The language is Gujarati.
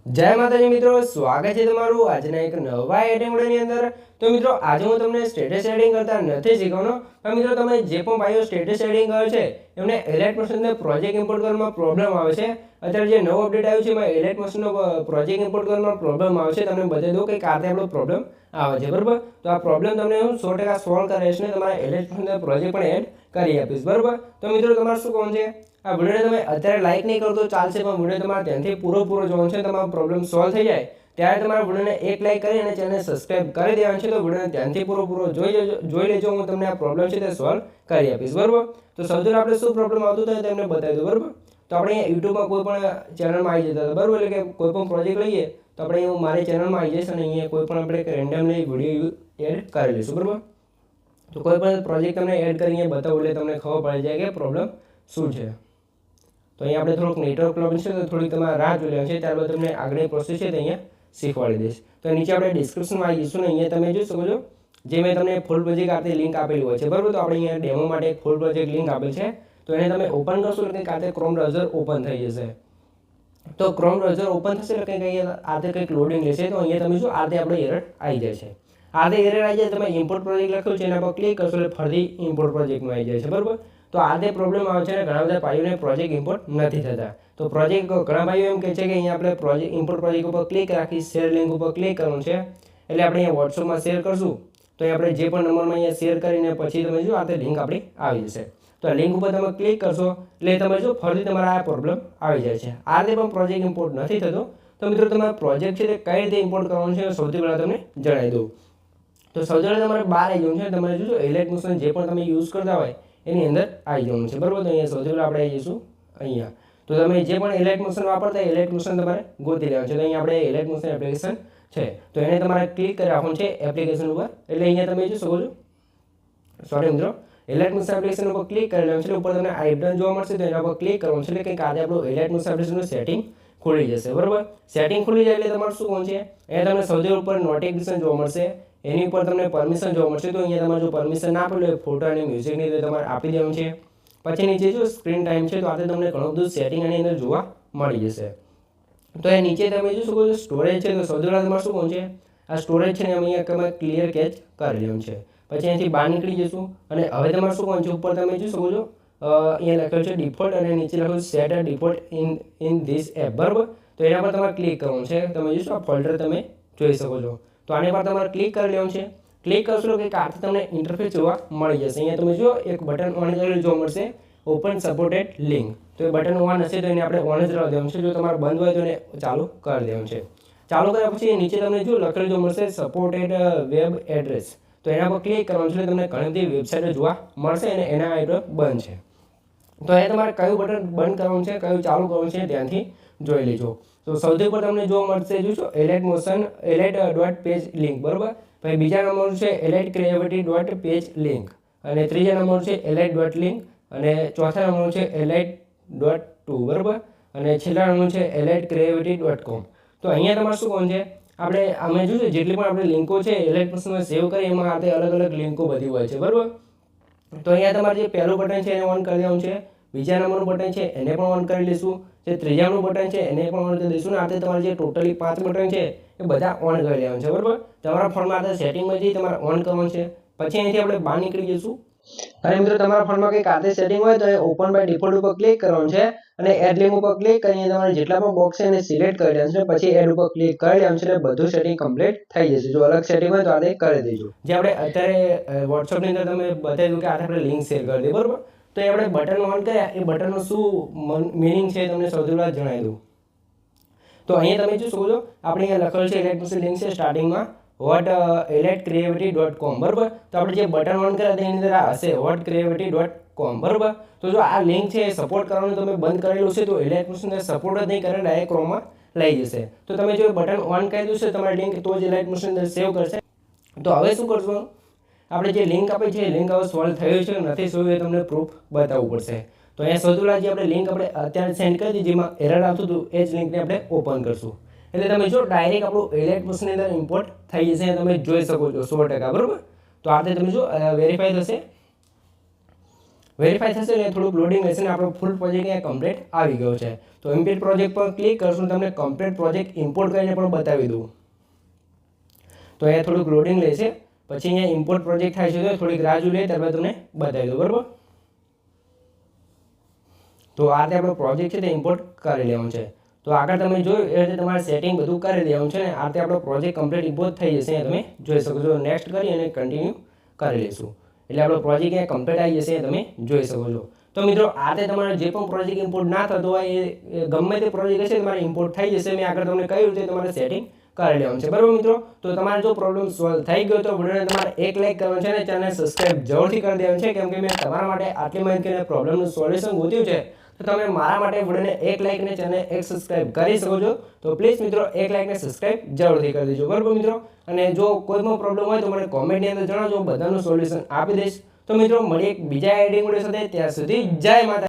जय माताजी मित्रों, स्वागत है तमारू આજના એક નવા એડિટિંગ વિડિયોની અંદર। તો મિત્રો આજે હું તમને સ્ટેટસ એડિટિંગ કરતા નથી શીખવાનો, પણ મિત્રો તમે જે પણ ભાઈઓ સ્ટેટસ એડિટિંગ કરે છે એમને એલાઇટ મોશનનો પ્રોજેક્ટ ઇમ્પોર્ટ કરવામાં પ્રોબ્લેમ આવે છે। અત્યારે જે નવો અપડેટ આવ્યો છે એમાં એલાઇટ મોશનનો પ્રોજેક્ટ ઇમ્પોર્ટ કરવામાં પ્રોબ્લેમ આવે છે। તમને બતાવી દઉં કે કાતે આપણો પ્રોબ્લેમ આવે છે, બરાબર। તો આ પ્રોબ્લેમ તમને હું 100% સોલ્વ કરીશ ને તમારા એલાઇટ મોશનનો પ્રોજેક્ટ પણ એડ કરી આપીશ, બરાબર। તો મિત્રો તમારે શું કરવાનું છે, આ વિડિયોને તમે અત્યારે લાઈક નહીં કરો તો ચાલશે, પણ વિડિયો તમારે ધ્યાનથી પૂરો જોવાનો છે। તમારો પ્રોબ્લેમ સોલ્વ થઈ જાય ત્યારે તમારા વિડિયોને એક લાઈક કરી અને ચેનલને સબસ્ક્રાઇબ કરી દેવાનું છે। તો વિડિયોને ધ્યાનથી પૂરો જોઈ લેજો, હું તમને આ પ્રોબ્લેમ છે તે સોલ્વ કરી આપીશ, બરાબર। તો સૌથી આપણે શું પ્રોબ્લેમ આવતો હતો તમને બતાવી દઉં, બરાબર। તો આપણે યુટ્યુબમાં કોઈ પણ ચેનલમાં આવી જતા હતા, બરાબર। એટલે કે કોઈ પણ પ્રોજેક્ટ લઈએ તો આપણે હું મારી ચેનલમાં આવી જઈશ અને અહીંયા કોઈ પણ આપણે રેન્ડમલી વિડીયો એડ કરી લઈશું, બરાબર। તો કોઈ પણ પ્રોજેક્ટ તમને એડ કરીને બતાવું એટલે તમને ખબર પડી જાય કે પ્રોબ્લેમ શું છે। તો અહીંયા આપણે થોડુંક નેટવર્ક પ્રોબ્લેમ છે તો થોડીક તમારે રાહ જોઈ લેવાની છે, ત્યારબાદ તમને આગળની પ્રોસેસ છે તે અહીંયા શીખવાડી દઈશ। તો નીચે આપણે ડિસ્ક્રિપ્શનમાં આવી જઈશું ને અહીંયા તમે જોઈ શકો છો જે મેં તમને ફૂલ પ્રોજેક્ટ આથી લિંક આપેલી હોય છે, બરાબર। તો આપણે અહીંયા ડેમો માટે એક ફૂલ પ્રોજેક્ટ લિંક આપેલ છે, તો એને તમે ઓપન કરશો એટલે કાતે ક્રોમ બ્રાઉઝર ઓપન થઈ જશે। તો ક્રોમ બ્રાઉઝર ઓપન થશે એટલે કંઈક અહીંયા આતે કંઈક લોડિંગ લેશે, તો અહીંયા તમે જો આતે આપણે એરર આવી જાય છે। આતે એરર આવી જાય તમે ઇમ્પોર્ટ પ્રોજેક્ટ લખ્યું છે એના પર ક્લિક કરશો એટલે ફરીથી ઇમ્પોર્ટ પ્રોજેક્ટમાં આવી જાય છે, બરાબર। તો આતે પ્રોબ્લેમ આવે છે અને ઘણા બધા ભાઈઓને પ્રોજેક્ટ ઇમ્પોર્ટ નથી થતા। તો પ્રોજેક્ટ ઘણા ભાઈઓ એમ કહે છે કે અહીંયા આપણે પ્રોજેક્ટ ઇમ્પોર્ટ પ્રોજેક્ટ ઉપર ક્લિક રાખી શેર લિંક ઉપર ક્લિક કરવાનું છે, એટલે આપણે અહીંયા વોટ્સઅપમાં શેર કરશું તો આપણે જે પણ નંબરમાં અહીંયા શેર કરીને પછી તમે જો આતે લિંક આપણી આવી જશે। તો આ લિંક ઉપર તમે ક્લિક કરશો એટલે તમે જો ફરીથી તમારા આ પ્રોબ્લેમ આવી જાય છે। આતે પણ પ્રોજેક્ટ ઇમ્પોર્ટ નથી થતો। તો મિત્રો તમારા પ્રોજેક્ટ છે તે કઈ રીતે ઇમ્પોર્ટ કરવાનું છે સૌથી પહેલાં તમને જણાવી દઉં। તો સૌથી પહેલાં તમારે બહાર આવી જવું છે, તમારે જો એલાઇટ મોશન જે પણ તમે યુઝ કરતા હોય એની અંદર આવી જવાનું છે, બરાબર। તો અહીંયા સૌથી પહેલાં આપણે આવી જઈશું અહીંયા। તો તમે જે પણ એલાઇટ મોશન વાપરતા હોય એલાઇટ મોશન તમારે ગોતી લેવાનું છે। તો અહીંયા આપણે એલાઇટ મોશન એપ્લિકેશન છે તો એને તમારે ક્લિક કરી રાખવાનું છે એપ્લિકેશન ઉપર, એટલે અહીંયા તમે જોઈ શકો છો, સોરી મિત્રો, એલાઇટ મોશન એપ્લિકેશન ઉપર ક્લિક કરી લેવાનું છે। ઉપર તમને આઈ બટન જોવા મળશે તો એના પર ક્લિક કરવાનું છે એટલે કંઈક આજે આપણું એલાઇટ મોશન એપ્લિકેશનનું સેટિંગ ખુલી જશે, બરાબર। સેટિંગ ખુલી જાય એટલે તમારે શું કરવાનું છે, એ તમને સૌથી ઉપર નોટિફિકેશન જોવા મળશે, એની ઉપર તમને પરમિશન જોવા મળશે। તો અહીંયા તમારે જો પરમિશન ના આપેલું હોય ફોટો અને મ્યુઝિકની તો તમારે આપી દેવાનું છે। પછી નીચે જો સ્ક્રીન ટાઈમ છે તો આતે તમને ઘણું બધું સેટિંગ આની અંદર જોવા મળી જશે। તો એ નીચે તમે જોઈ શકો છો સ્ટોરેજ છે, તો સૌથી પહેલાં તમારે શું કરવાનું છે, આ સ્ટોરેજ છે ને અહીંયા તમે ક્લિયર કેચ કરી લેવાનું છે। પછી અહીંથી બહાર નીકળી જશું અને હવે તમારે શું કરવાનું છે, ઉપર તમે જોઈ શકો છો અહીંયા લખેલું છે ડિફોલ્ટ અને નીચે લખેલું છે set a default in this app, બરાબર। તો એના પર તમારે ક્લિક કરવાનું છે, તમે જોશો આ ફોલ્ડર તમે જોઈ શકો છો। તો આની પર તમારે ક્લિક કરી લેવાનું છે। ક્લિક કરશો કે આથી તમને ઇન્ટરફેસ જોવા મળી જશે। અહીંયા તમે જો એક બટન ઓન કરેલું જોવા મળશે, ઓપન સપોર્ટેડ લિંક, તો એ બટન ઓન હશે તો એને આપણે ઓન જ રહેવા દેવાનું છે। જો તમારે બંધ હોય તો એને ચાલુ કરી દેવાનું છે। ચાલુ કર્યા પછી નીચે તમને જો લખેલું જોવા મળશે સપોર્ટેડ વેબ એડ્રેસ, તો એના પર ક્લિક કરવાનું છે, તમને ઘણી બધી વેબસાઇટો જોવા મળશે અને એના આઈટમ બંધ છે। તો એ તમારે કયું બટન બંધ કરવાનું છે કયું ચાલુ કરવાનું છે ધ્યાનથી જોઈ લેજો। તો સૌથી ઉપર તમને જોવા મળશે જોશો Alight motion Alight dot page link, બરાબર। પછી બીજા નંબર છે Alight creativity dot page link, અને ત્રીજા નંબર છે એલાઇટ ડોટ લિંક, અને ચોથા નંબર છે એલાઇટ ડોટ ટુ, બરાબર। અને છેલ્લા નંબર છે એલાઇટ ક્રિએટિવિટી ડોટ કોમ। તો અહીંયા તમારે શું કરવાનું છે, આપણે અમે જોયું જેટલી પણ આપણે લિંકો છે એલાઇટ મોશનમાં સેવ કરી એમાં આપણે અલગ અલગ લિંકો બધી હોય છે, બરાબર। તો અહીંયા તમારે જે પહેલું બટન છે એને ઓન કરી દેવાનું છે, બીજા નંબરનું બટન છે એને પણ ઓન કરી લઈશું, જે ત્રીજાનું બટન છે એને પણ ઓન કરી દઈશું, ને આ તમારે જે ટોટલી 5 બટન છે એ બધા ઓન કરી લેવાનું છે, બરાબર। તમારા ફોનમાં આ સેટિંગમાં જઈ તમારે ઓન કરવાનું છે। પછી અહીંથી આપણે બહાર નીકળી જઈશું અને મિત્રો તમારા ફોનમાં કંઈક આતે સેટિંગ હોય તો એ ઓપન બાય ડિફોલ્ટ ઉપર ક્લિક કરવાનું છે અને એડ લિંક ઉપર ક્લિક કરીને તમારે જેટલા પણ બોક્સ છે એને સિલેક્ટ કરી લેવાનું છે। પછી એડ ઉપર ક્લિક કરી લેવાનું છે એટલે બધું સેટિંગ કમ્પ્લીટ થઈ જશે। જો અલગ સેટિંગ હોય તો આને કરી દેજો। જે આપણે અત્યારે વોટ્સઅપની અંદર તમે બતાવી દઉં કે આને આપણે લિંક શેર કરી દઈએ, બરાબર। તો એ આપણે બટન ઓન કર્યા, એ બટનનો શું મિનિંગ છે તમને સૌથી પહેલાં જણાવી દઉં। તો અહીંયા તમે જોઈ શકો છો આપણે અહીંયા લખેલું છે એલાઇટ મોશન લિંક છે સ્ટાર્ટિંગમાં vote Alight creativity dot com, બરાબર। તો આપણે જે બટન ઓન કર્યા તેની અંદર આ હશે વોટ ક્રિએટિવિટી ડોટ કોમ, બરાબર। તો જો આ લિંક છે એ સપોર્ટ કરવાનું તમે બંધ કરેલું છે તો એલાઇટ મોશન સપોર્ટ જ નહીં કરે, ડાયરેક્ટ ક્રોમમાં લઈ જશે। તો તમે જો બટન ઓન કરી દઉં છે તમારી લિંક તો જ એલાઇટ મોશન સેવ કરશે। તો હવે શું કરશું, આપણે જે લિંક આપી છે એ લિંક હવે સોલ્વ થયું છે નથી સોલ્વ એ તમને પ્રૂફ બતાવવું પડશે। તો અહીંયા સૌથી પહેલાં જે આપણે લિંક આપણે અત્યારે સેન્ડ કરી દીધી જેમાં એરર આવતું હતું એ જ લિંકને આપણે ઓપન કરશું, એટલે તમે જો ડાયરેક્ટ આપણું એલાઇટ મોશનની અંદર ઇમ્પોર્ટ થઈ જશે, તમે જોઈ શકો છો 100%, બરાબર। તો આ તમે જો વેરીફાઈ થશે, વેરીફાઈ થશે ને થોડુંક લોડિંગ હશે ને આપણો ફૂલ પ્રોજેક્ટ અહીંયા કમ્પ્લીટ આવી ગયો છે. તો ઇમ્પોર્ટ પ્રોજેક્ટ પર ક્લિક કરશું, તમને કમ્પ્લીટ પ્રોજેક્ટ ઇમ્પોર્ટ કરીને પણ બતાવી દઉં. તો અહીંયા થોડુંક લોડિંગ લેશે, પછી અહીંયા ઇમ્પોર્ટ પ્રોજેક્ટ થાય છે તો થોડીક રાહ જોઈએ, ત્યારબાદ તમને બતાવી દઉં. બરાબર, તો આ રીતે આપણો પ્રોજેક્ટ છે તે ઇમ્પોર્ટ કરી લેવાનું છે. તો આગળ તમે જોયું એ રીતે તમારે સેટિંગ બધું કરી દેવાનું છે ને આ રીતે આપણો પ્રોજેક્ટ કમ્પ્લીટ ઇમ્પોર્ટ થઈ જશે. તમે જોઈ શકો છો. નેક્સ્ટ કરી અને કન્ટિન્યુ કરી લઈશું એટલે આપણો પ્રોજેક્ટ અહીંયા કમ્પ્લીટ આવી જશે. તમે જોઈ શકો છો. તો મિત્રો આ રીતે તમારે જે પણ પ્રોજેક્ટ ઇમ્પોર્ટ ના થતો હોય એ ગમે તે પ્રોજેક્ટ હશે તમારે ઇમ્પોર્ટ થઈ જશે. મેં આગળ તમને કહ્યું છે તમારે સેટિંગ કરી લેવાનું છે. બરાબર મિત્રો, તો તમારે જો પ્રોબ્લેમ સોલ્વ થઈ ગયો તો વિડીયોને તમારે એક લાઈક કરવાનું છે અને ચેનલને સબસ્ક્રાઇબ જરૂરથી કરી દેવાનું છે, કેમ કે મેં તમારા માટે આટલી માહિતી અને પ્રોબ્લેમનું સોલ્યુશન ગોત્યું છે. તો તમે મારા માટે વિડીયોને એક લાઈક ને ચેનલને એક સબસ્ક્રાઇબ કરી શકો છો. તો પ્લીઝ મિત્રો એક લાઈક ને સબસ્ક્રાઇબ જરૂરથી કરી દેજો. બરાબર મિત્રો, અને જો કોઈ પણ પ્રોબ્લેમ હોય તો મને કોમેન્ટની અંદર જણાવજો, બધાનું સોલ્યુશન આપી દઈશ. તો મિત્રો મળીએ એક બીજા આઈડિયા સાથે. ત્યાં સુધી જય માતા.